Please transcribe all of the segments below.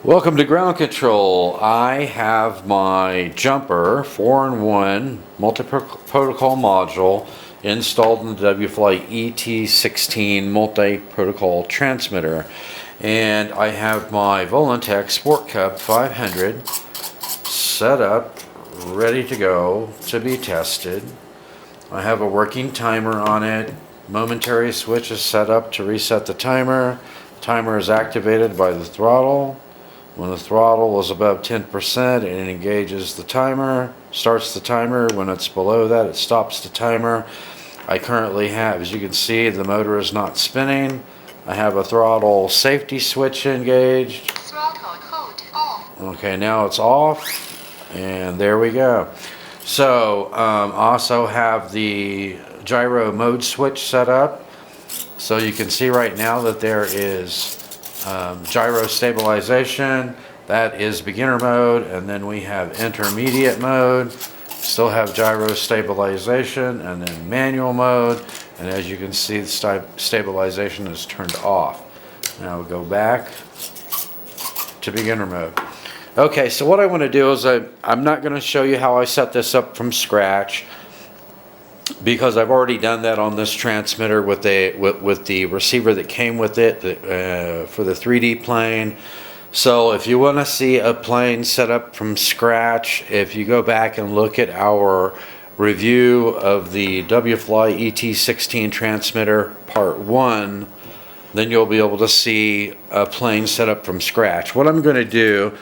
Welcome to Ground Control. I have my jumper 4-in-1 multi-protocol module installed in the WFLY ET16 multi-protocol transmitter, and I have my Volantex Sport Cub 500 set up, ready to go to be tested. I have a working timer on it. Momentary switch is set up to reset the timer. Timer is activated by the throttle. When the throttle is above 10%, it engages the timer, starts the timer. When it's below that, it stops the timer. I currently have, as you can see, the motor is not spinning. I have a throttle safety switch engaged. Throttle code off. Okay, now it's off, and there we go. So, also have the gyro mode switch set up. So you can see right now that there is gyro stabilization. That is beginner mode, and then we have intermediate mode, still have gyro stabilization, and then manual mode, and as you can see, the stabilization is turned off. Now we'll go back to beginner mode. Okay, so what I want to do is I'm not going to show you how I set this up from scratch, because I've already done that on this transmitter with the receiver that came with it for the 3D plane. So if you want to see a plane set up from scratch, if you go back and look at our review of the WFLY ET16 transmitter part 1, then you'll be able to see a plane set up from scratch. What I'm going to do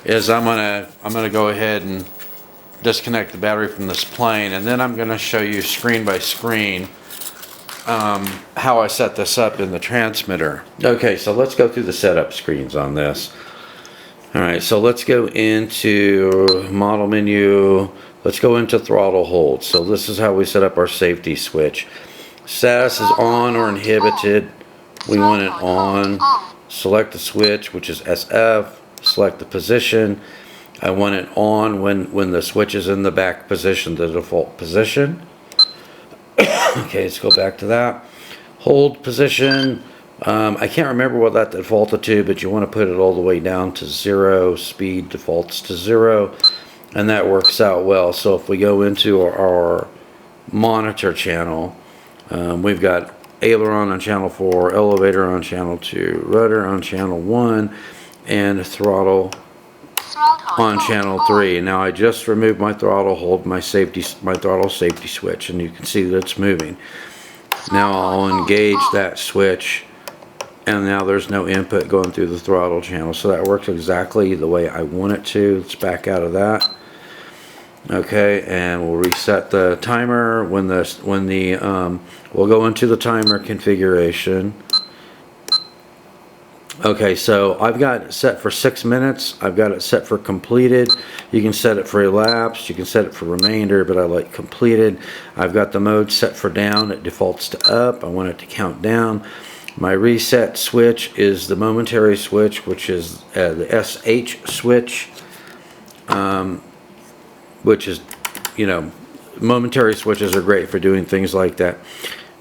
is I'm going to go ahead and disconnect the battery from this plane, and then I'm going to show you screen by screen how I set this up in the transmitter. Okay, so let's go through the setup screens on this. Alright, so let's go into model menu. Let's go into throttle hold. So this is how we set up our safety switch. Status is on or inhibited. We want it on. Select the switch, which is SF. Select the position. I want it on when the switch is in the back position, the default position. Okay, let's go back to that. Hold position. I can't remember what that defaulted to, but you want to put it all the way down to 0. Speed defaults to 0, and that works out well. So if we go into our monitor channel, we've got aileron on channel 4, elevator on channel 2, rudder on channel 1, and throttle on channel 3. Now I just removed my throttle hold, my throttle safety switch, and you can see that it's moving. Now I'll engage that switch, and now there's no input going through the throttle channel. So that works exactly the way I want it to. Let's back out of that. Okay, and we'll reset the timer we'll go into the timer configuration. Okay, so I've got it set for 6 minutes. I've got it set for completed. You can set it for elapsed. You can set it for remainder, but I like completed. I've got the mode set for down. It defaults to up. I want it to count down. My reset switch is the momentary switch, which is the SH switch, which is, momentary switches are great for doing things like that.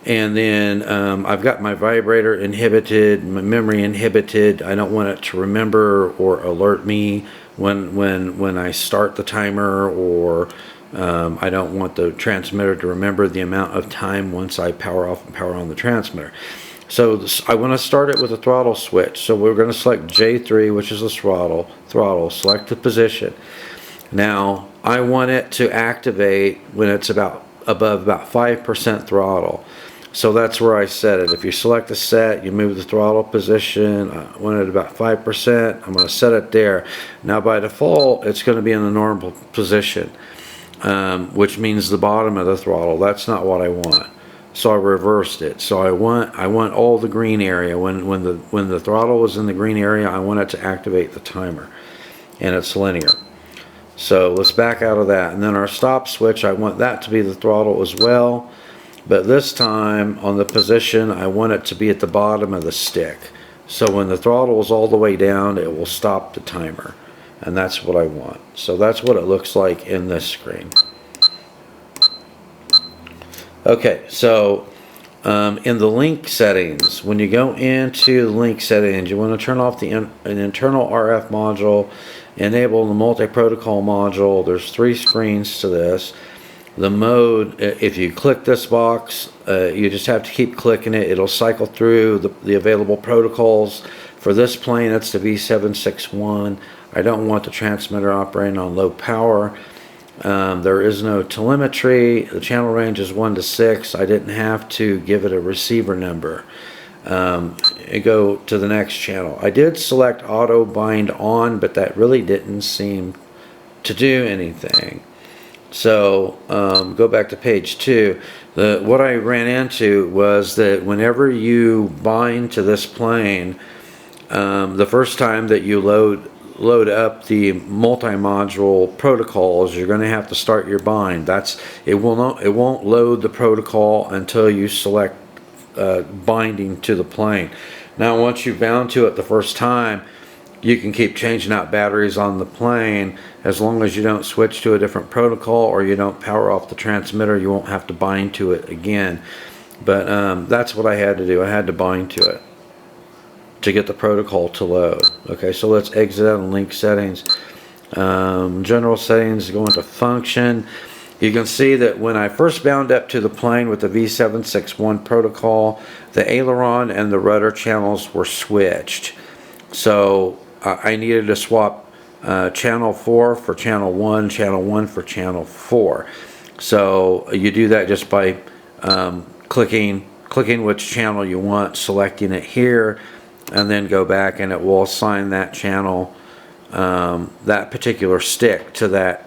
And then I've got my vibrator inhibited, my memory inhibited. I don't want it to remember or alert me when I start the timer, or I don't want the transmitter to remember the amount of time once I power off and power on the transmitter. So I want to start it with a throttle switch. So we're going to select J3, which is the throttle, select the position. Now I want it to activate when it's above about 5% throttle. So that's where I set it. If you select the set, you move the throttle position. I want it about 5%. I'm going to set it there. Now by default, it's going to be in the normal position, which means the bottom of the throttle. That's not what I want. So I reversed it. So I want all the green area. When the throttle is in the green area, I want it to activate the timer, and it's linear. So let's back out of that. And then our stop switch, I want that to be the throttle as well. But this time on the position, I want it to be at the bottom of the stick. So when the throttle is all the way down, it will stop the timer. And that's what I want. So that's what it looks like in this screen. Okay, so in the link settings, when you go into the link settings, you want to turn off an internal RF module, enable the multi-protocol module. There's 3 screens to this. The mode, if you click this box, you just have to keep clicking it. It'll cycle through the available protocols. For this plane, it's the V761. I don't want the transmitter operating on low power. There is no telemetry. The channel range is 1 to 6. I didn't have to give it a receiver number. Go to the next channel. I did select auto bind on, but that really didn't seem to do anything. So go back to page 2. What I ran into was that whenever you bind to this plane, the first time that you load up the multi-module protocols, you're going to have to start your bind. It won't load the protocol until you select binding to the plane. Now once you've bound to it the first time, you can keep changing out batteries on the plane. As long as you don't switch to a different protocol or you don't power off the transmitter, you won't have to bind to it again. But that's what I had to do. I had to bind to it to get the protocol to load. Okay, so let's exit out of link settings. General settings, go into function. You can see that when I first bound up to the plane with the V761 protocol, the aileron and the rudder channels were switched. So I needed to swap channel 4 for channel 1, channel 1 for channel 4. So you do that just by clicking which channel you want, selecting it here, and then go back and it will assign that channel, that particular stick to that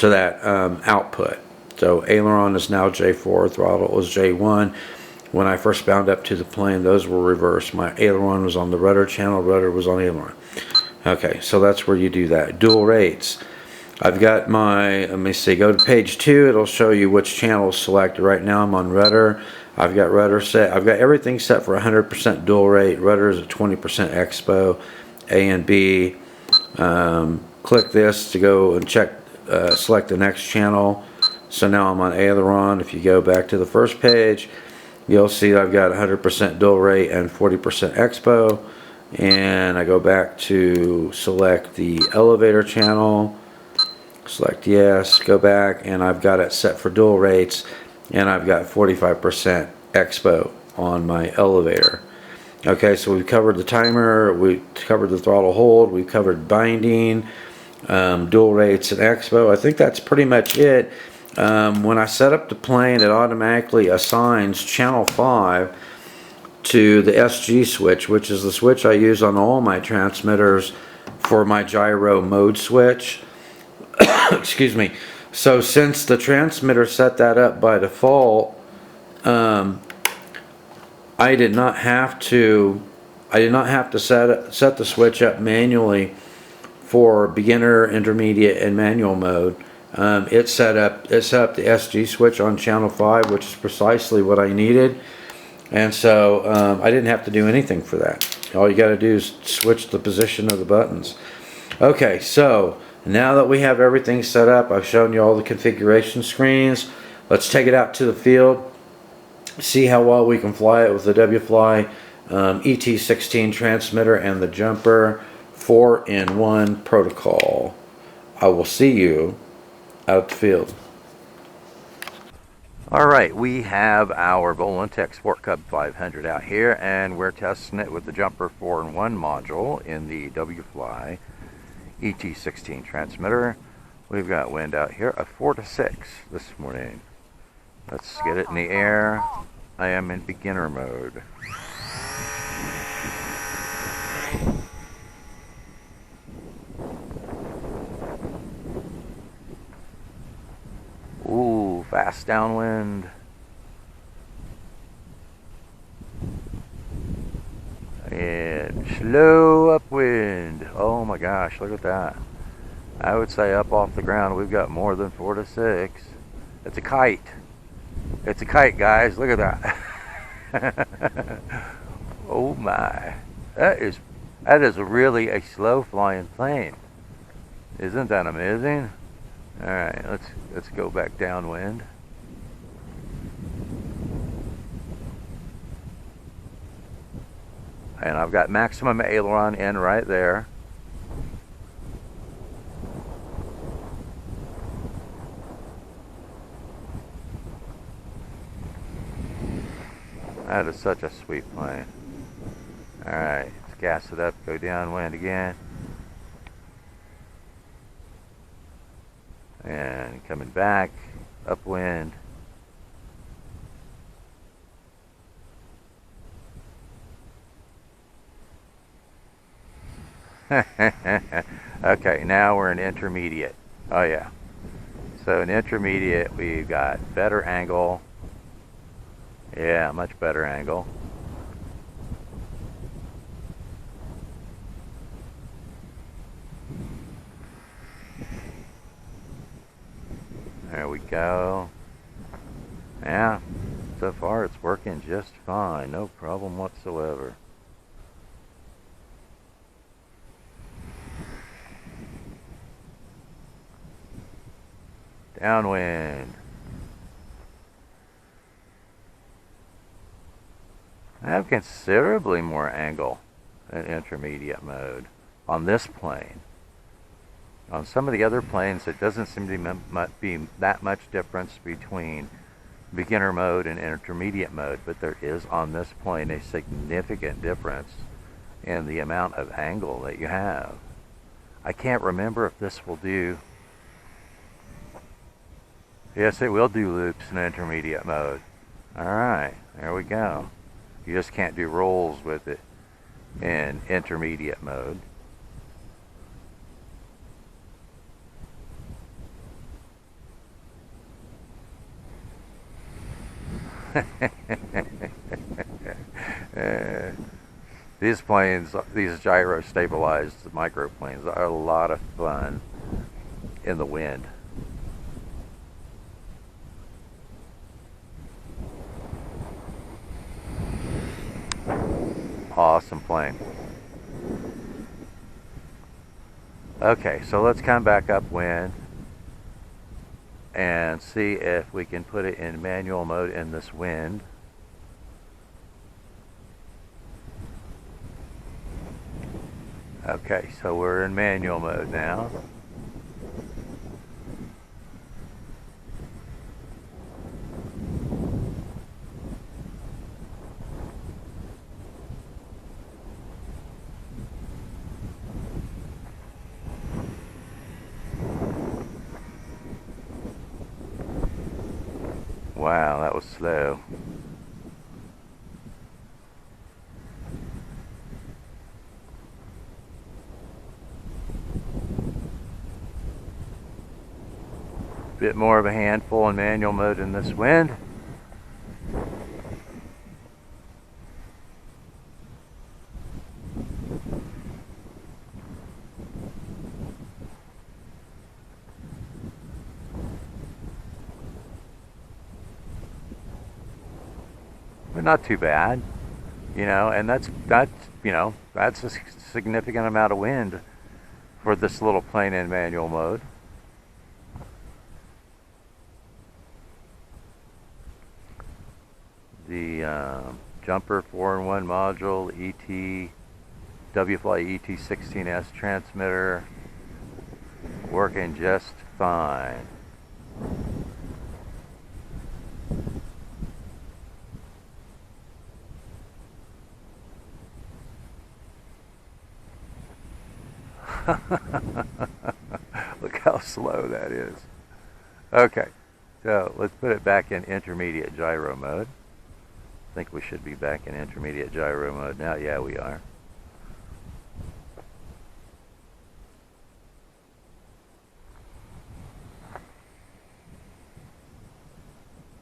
output. So aileron is now J4, throttle is J1. When I first bound up to the plane, those were reversed. My aileron was on the rudder channel, rudder was on aileron. Okay, so that's where you do that. Dual rates. I've got my, let me see, go to page 2, it'll show you which channel is selected. Right now I'm on rudder. I've got rudder set. I've got everything set for 100% dual rate. Rudder is at 20% expo, A and B. Click this to go and check, select the next channel. So now I'm on aileron. If you go back to the first page, you'll see I've got 100% dual rate and 40% expo. And I go back to select the elevator channel, select yes, go back, and I've got it set for dual rates, and I've got 45% expo on my elevator. Okay, so we've covered the timer, we covered the throttle hold, we've covered binding, dual rates, and expo. I think that's pretty much it. When I set up the plane, it automatically assigns channel 5 to the SG switch, which is the switch I use on all my transmitters for my gyro mode switch. Excuse me. So since the transmitter set that up by default, I did not have to set the switch up manually for beginner, intermediate, and manual mode. It set up the SG switch on channel 5, which is precisely what I needed. And so I didn't have to do anything for that. All you got to do is switch the position of the buttons. Okay, so now that we have everything set up, I've shown you all the configuration screens. Let's take it out to the field, see how well we can fly it with the WFLY ET16 transmitter and the jumper 4-in-1 protocol. I will see you out the field. Alright, we have our Volantex Sport Cub 500 out here, and we're testing it with the jumper 4-in-1 module in the WFLY ET16 transmitter. We've got wind out here of 4 to 6 this morning. Let's get it in the air. I am in beginner mode. Ooh, fast downwind. And slow upwind. Oh my gosh, look at that. I would say up off the ground we've got more than 4 to 6. It's a kite. It's a kite, guys. Look at that. Oh my. That is really a slow flying plane. Isn't that amazing? Alright, let's go back downwind. And I've got maximum aileron in right there. That is such a sweet plane. Alright, let's gas it up, go downwind again. And coming back, upwind. Okay, now we're in intermediate. Oh yeah. So in intermediate, we've got better angle. Yeah, much better angle. There we go. Yeah, so far it's working just fine. No problem whatsoever. Downwind. I have considerably more angle in intermediate mode on this plane. On some of the other planes, it doesn't seem to be that much difference between beginner mode and intermediate mode, but there is on this plane a significant difference in the amount of angle that you have. I can't remember if this will do. Yes, it will do loops in intermediate mode. Alright, there we go. You just can't do rolls with it in intermediate mode. These planes, these gyro stabilized microplanes are a lot of fun in the wind. Awesome plane. Okay, so let's come back upwind and see if we can put it in manual mode in this wind. Okay, so we're in manual mode now. Wow, that was slow. Bit more of a handful in manual mode in this wind. But not too bad, you know, and that's a significant amount of wind for this little plane in manual mode. The jumper 4-in-1 module, WFLY ET16S transmitter, working just fine. Look how slow that is. Okay, so let's put it back in intermediate gyro mode. I think we should be back in intermediate gyro mode now. Yeah, we are.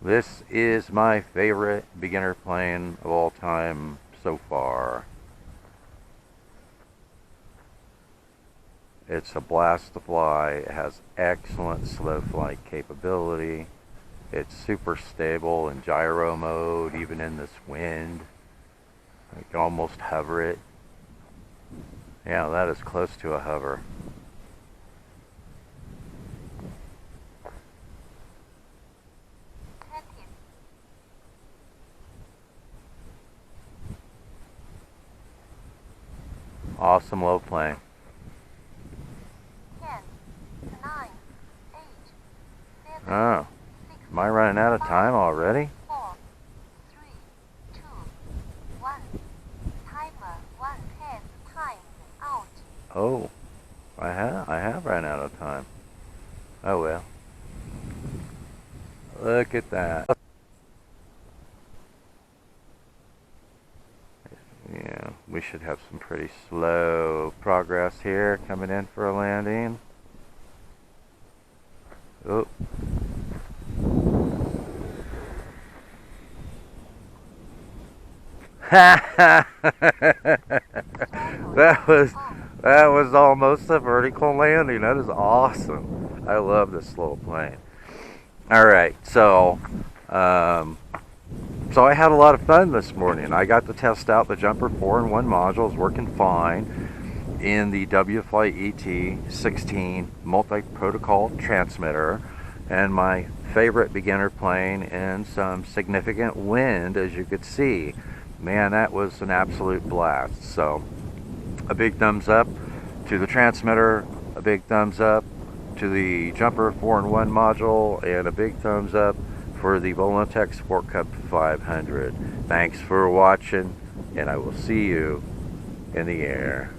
This is my favorite beginner plane of all time so far. It's a blast to fly. It has excellent slow flight capability. It's super stable in gyro mode, even in this wind. You can almost hover it. Yeah, that is close to a hover. Awesome low plane. 10, 9, 8, 7, Oh, 6, am I running out of time already? 4, 3, 2, 1. Timer 110. Time out. Oh, I have ran out of time. Oh well. Look at that. Yeah, we should have some pretty slow progress here coming in for a landing. Oh. that was almost a vertical landing. That is awesome. I love this slow plane. All right, so I had a lot of fun this morning. I got to test out the Jumper 4-in-1 modules, working fine in the WFLY ET16 multi-protocol transmitter, and my favorite beginner plane in some significant wind, as you could see. Man, that was an absolute blast. So a big thumbs up to the transmitter, a big thumbs up to the Jumper 4-in-1 module, and a big thumbs up for the Volantex Sport Cub 500. Thanks for watching, and I will see you in the air.